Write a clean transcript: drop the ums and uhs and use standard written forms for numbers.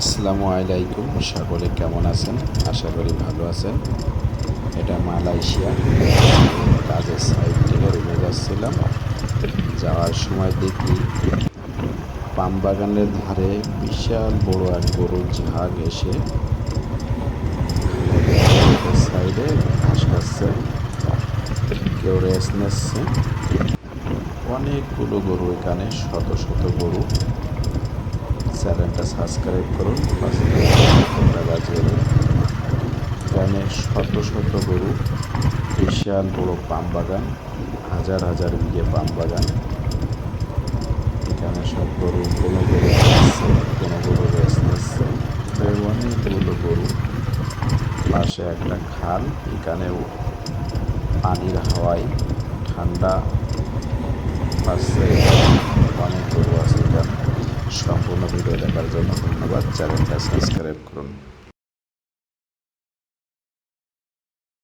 আসসালামু আলাইকুম, সকলে কেমন আছেন? আশা করি ভালো আছেন। এটা মালয়েশিয়া। কাজের সাইট থেকে রুমে যাচ্ছিলাম। যাওয়ার সময় দেখি পাম বাগানের ধারে বিশাল বড় এক গরুর ঝাঁক এসে সাইডে ঘাস খাচ্ছে, কেউ রেস্ট নিচ্ছে। অনেকগুলো গরু এখানে, শত শত গরু। চ্যানেলটা সাবস্ক্রাইব করুন, পাশে ঘন্টা বাজিয়ে দিন। এখানে শত শত গরু, বিশাল বড় পাম বাগান, হাজার হাজার বিঘে পাম বাগান। এখানে সব গরু, কোনো গরু খাচ্ছে, কোনো গরু রেস্ট নিচ্ছে। অনেকগুলো গরু, পাশে একটা খাল। এখানেও পানির হাওয়ায় ঠান্ডা পাচ্ছে। অনেক গরু আছে এখানে। সম্পূর্ণ ভিডিও দেখার জন্য ধন্যবাদ। চ্যানেলটা সাবস্ক্রাইব করুন।